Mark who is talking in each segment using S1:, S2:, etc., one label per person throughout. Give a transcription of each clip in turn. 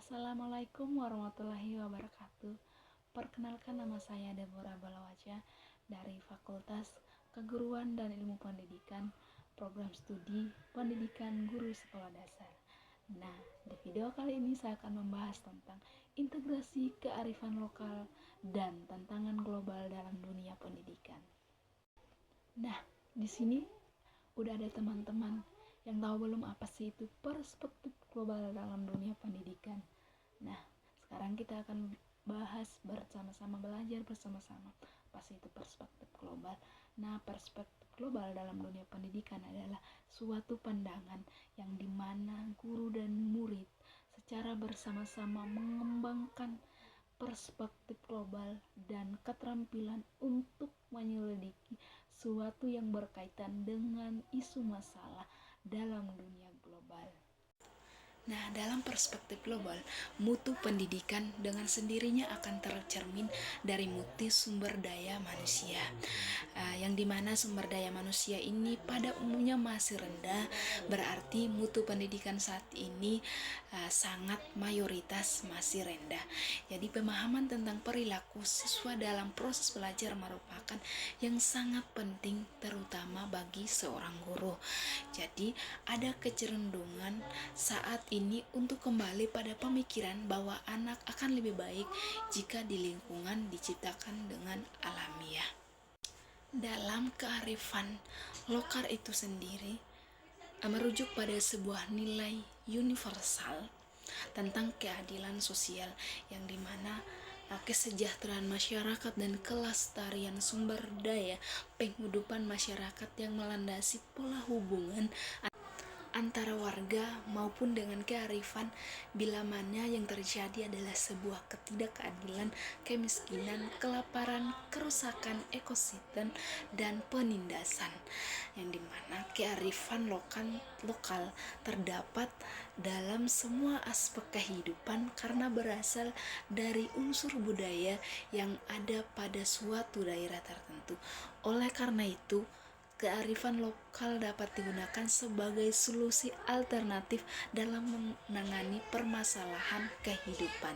S1: Assalamualaikum warahmatullahi wabarakatuh. Perkenalkan, nama saya Deborah Balawaja dari Fakultas Keguruan dan Ilmu Pendidikan, Program Studi Pendidikan Guru Sekolah Dasar. Nah, di video kali ini saya akan membahas tentang integrasi kearifan lokal dan tantangan global dalam dunia pendidikan. Nah, di sini udah ada teman-teman yang tahu belum apa sih itu perspektif global dalam dunia pendidikan. Nah, sekarang kita akan bahas bersama-sama, belajar bersama-sama apa sih itu perspektif global. Nah, perspektif global dalam dunia pendidikan adalah suatu pandangan yang dimana guru dan murid secara bersama-sama mengembangkan perspektif global dan keterampilan untuk menyelidiki suatu yang berkaitan dengan isu masalah dalam dunia global. Nah, dalam perspektif global, mutu pendidikan dengan sendirinya akan tercermin dari mutu sumber daya manusia, yang dimana sumber daya manusia ini pada umumnya masih rendah, berarti mutu pendidikan saat ini sangat mayoritas masih rendah. Jadi pemahaman tentang perilaku siswa dalam proses belajar merupakan yang sangat penting, terutama bagi seorang guru. Jadi ada kecenderungan saat ini untuk kembali pada pemikiran bahwa anak akan lebih baik jika di lingkungan diciptakan dengan alamiah. Dalam kearifan lokal itu sendiri merujuk pada sebuah nilai universal tentang keadilan sosial, yang dimana kesejahteraan masyarakat dan kelestarian sumber daya penghidupan masyarakat yang melandasi pola hubungan antara warga maupun dengan kearifan, bila mana yang terjadi adalah sebuah ketidakadilan, kemiskinan, kelaparan, kerusakan ekosistem, dan penindasan, yang dimana kearifan lokal terdapat dalam semua aspek kehidupan karena berasal dari unsur budaya yang ada pada suatu daerah tertentu. Oleh karena itu, kearifan lokal dapat digunakan sebagai solusi alternatif dalam menangani permasalahan kehidupan.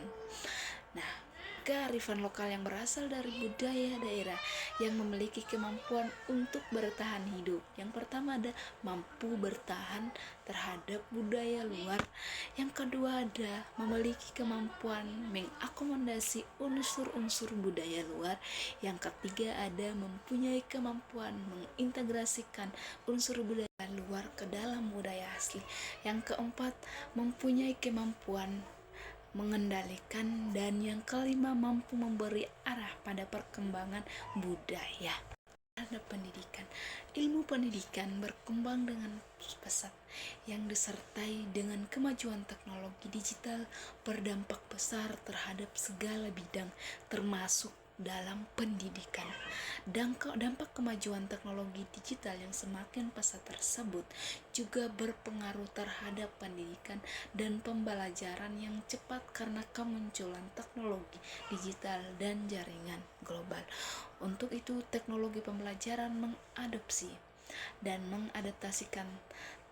S1: Nah, kearifan lokal yang berasal dari budaya daerah yang memiliki kemampuan untuk bertahan hidup. Yang pertama ada mampu bertahan terhadap budaya luar. Yang kedua ada memiliki kemampuan mengakomodasi unsur-unsur budaya luar. Yang ketiga ada mempunyai kemampuan mengintegrasikan unsur budaya luar ke dalam budaya asli. Yang keempat mempunyai kemampuan mengendalikan, dan yang kelima mampu memberi arah pada perkembangan budaya. Ada pendidikan. Ilmu pendidikan berkembang dengan pesat yang disertai dengan kemajuan teknologi digital berdampak besar terhadap segala bidang termasuk dalam pendidikan. Dampak kemajuan teknologi digital yang semakin pesat tersebut juga berpengaruh terhadap pendidikan dan pembelajaran yang cepat karena kemunculan teknologi digital dan jaringan global. Untuk itu, teknologi pembelajaran mengadopsi dan mengadaptasikan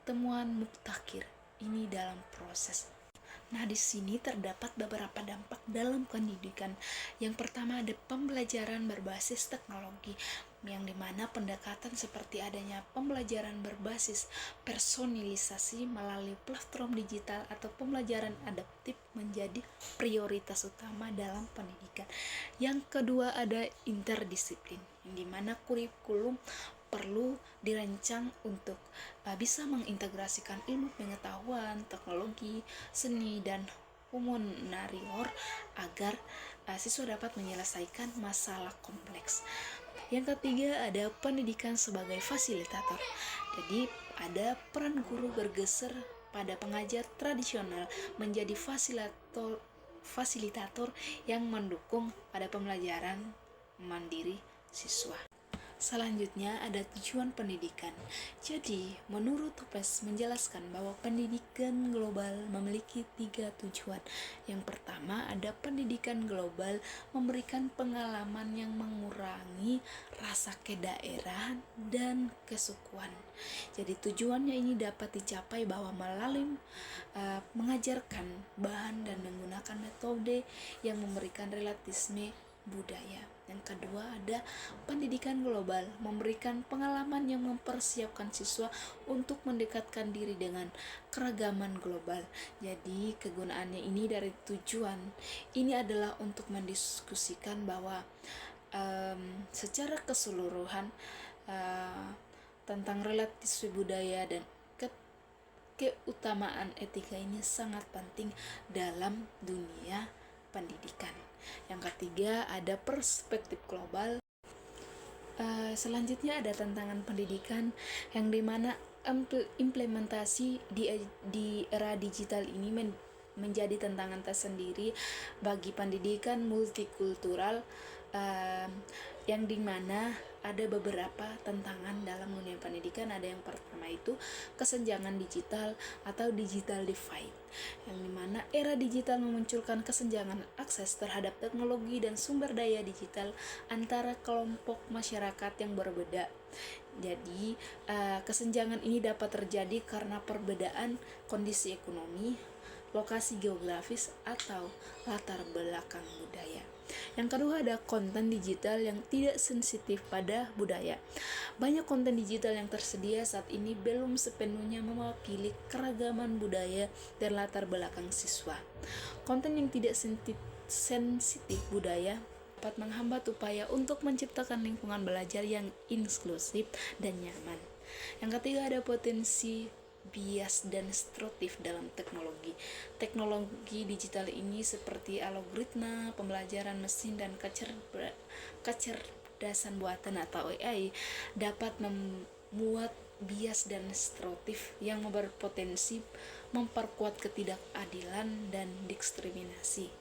S1: temuan mubtakhir ini dalam proses. Nah, di sini terdapat beberapa dampak dalam pendidikan. Yang pertama ada pembelajaran berbasis teknologi, yang dimana pendekatan seperti adanya pembelajaran berbasis personalisasi melalui platform digital atau pembelajaran adaptif menjadi prioritas utama dalam pendidikan. Yang kedua ada interdisiplin, yang dimana kurikulum perlu dirancang untuk bisa mengintegrasikan ilmu pengetahuan, teknologi, seni, dan humaniora agar siswa dapat menyelesaikan masalah kompleks. Yang ketiga ada pendidikan sebagai fasilitator. Jadi ada peran guru bergeser pada pengajar tradisional menjadi fasilitator yang mendukung pada pembelajaran mandiri siswa. Selanjutnya ada tujuan pendidikan. Jadi, menurut Topes menjelaskan bahwa pendidikan global memiliki 3 tujuan. Yang pertama ada pendidikan global memberikan pengalaman yang mengurangi rasa kedaerahan dan kesukuan. Jadi tujuannya ini dapat dicapai bahwa melalui mengajarkan bahan dan menggunakan menggunakan metode yang memberikan relativisme budaya. Yang kedua ada pendidikan global, memberikan pengalaman yang mempersiapkan siswa untuk mendekatkan diri dengan keragaman global. Jadi kegunaannya ini dari tujuan ini adalah untuk mendiskusikan bahwa secara keseluruhan tentang relativisme budaya dan keutamaan etika ini sangat penting dalam dunia pendidikan. Yang ketiga ada perspektif global. Selanjutnya ada tantangan pendidikan yang dimana implementasi di era digital ini menjadi tantangan tersendiri bagi pendidikan multikultural, yang dimana ada beberapa tantangan dalam dunia pendidikan. Ada yang pertama itu kesenjangan digital atau digital divide, yang dimana era digital memunculkan kesenjangan akses terhadap teknologi dan sumber daya digital antara kelompok masyarakat yang berbeda. Jadi kesenjangan ini dapat terjadi karena perbedaan kondisi ekonomi, lokasi geografis, atau latar belakang budaya. Yang kedua ada konten digital yang tidak sensitif pada budaya. Banyak konten digital yang tersedia saat ini belum sepenuhnya mewakili keragaman budaya dan latar belakang siswa. Konten yang tidak sensitif budaya dapat menghambat upaya untuk menciptakan lingkungan belajar yang inklusif dan nyaman. Yang ketiga ada potensi bias dan destruktif dalam teknologi. Teknologi digital ini seperti algoritma, pembelajaran mesin, dan kecerdasan buatan atau AI dapat membuat bias dan destruktif yang berpotensi memperkuat ketidakadilan dan diskriminasi.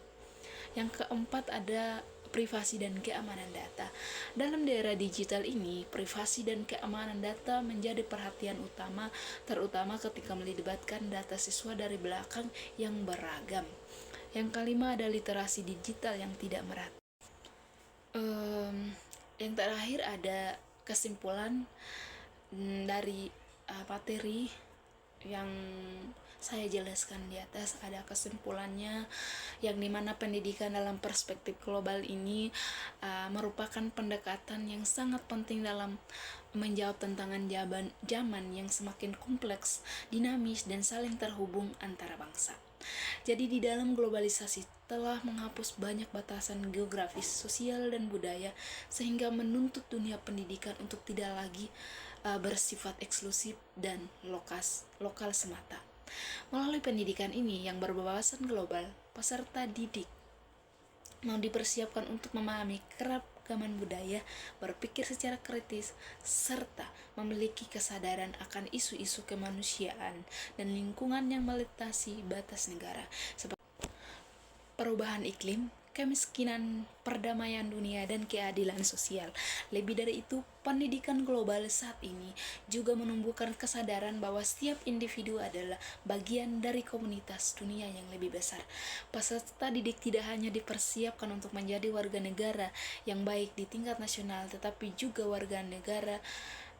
S1: Yang keempat ada privasi dan keamanan data. Dalam era digital ini, privasi dan keamanan data menjadi perhatian utama, terutama ketika melibatkan data siswa dari belakang yang beragam. Yang kelima ada literasi digital yang tidak merata. Yang terakhir ada kesimpulan dari materi yang saya jelaskan di atas. Ada kesimpulannya yang dimana pendidikan dalam perspektif global ini merupakan pendekatan yang sangat penting dalam menjawab tantangan zaman yang semakin kompleks, dinamis, dan saling terhubung antara bangsa. Jadi di dalam globalisasi telah menghapus banyak batasan geografis, sosial, dan budaya, sehingga menuntut dunia pendidikan untuk tidak lagi bersifat eksklusif dan lokal semata. Melalui pendidikan ini yang berwawasan global, peserta didik mau dipersiapkan untuk memahami keragaman budaya, berpikir secara kritis, serta memiliki kesadaran akan isu-isu kemanusiaan dan lingkungan yang melintasi batas negara, seperti perubahan iklim, kemiskinan, perdamaian dunia, dan keadilan sosial. Lebih dari itu, pendidikan global saat ini juga menumbuhkan kesadaran bahwa setiap individu adalah bagian dari komunitas dunia yang lebih besar. Peserta didik tidak hanya dipersiapkan untuk menjadi warga negara yang baik di tingkat nasional, tetapi juga warga negara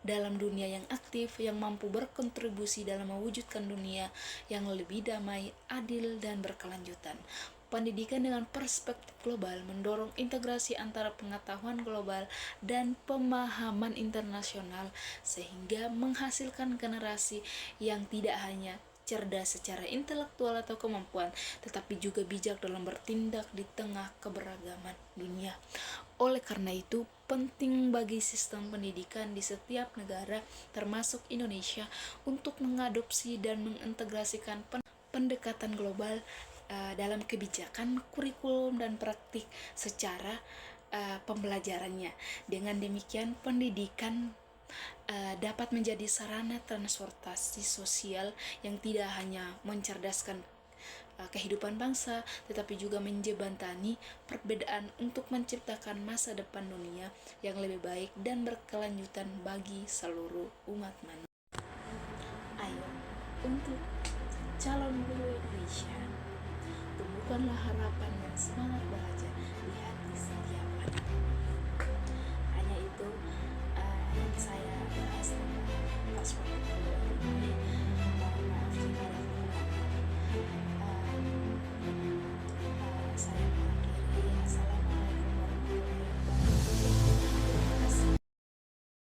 S1: dalam dunia yang aktif, yang mampu berkontribusi dalam mewujudkan dunia yang lebih damai, adil, dan berkelanjutan. Pendidikan dengan perspektif global mendorong integrasi antara pengetahuan global dan pemahaman internasional, sehingga menghasilkan generasi yang tidak hanya cerdas secara intelektual atau kemampuan, tetapi juga bijak dalam bertindak di tengah keberagaman dunia. Oleh karena itu, penting bagi sistem pendidikan di setiap negara, termasuk Indonesia, untuk mengadopsi dan mengintegrasikan pendekatan global dalam kebijakan, kurikulum, dan praktik secara pembelajarannya. Dengan demikian, pendidikan dapat menjadi sarana transportasi sosial yang tidak hanya mencerdaskan kehidupan bangsa, tetapi juga menjembatani perbedaan untuk menciptakan masa depan dunia yang lebih baik dan berkelanjutan bagi seluruh umat manusia. Ayo, untuk calon guru Indonesia, tumbuhkanlah harapan dan semangat belajar di hati setiap anak. Hanya itu yang saya bahas tentang paspor ini. Mohon maaf jika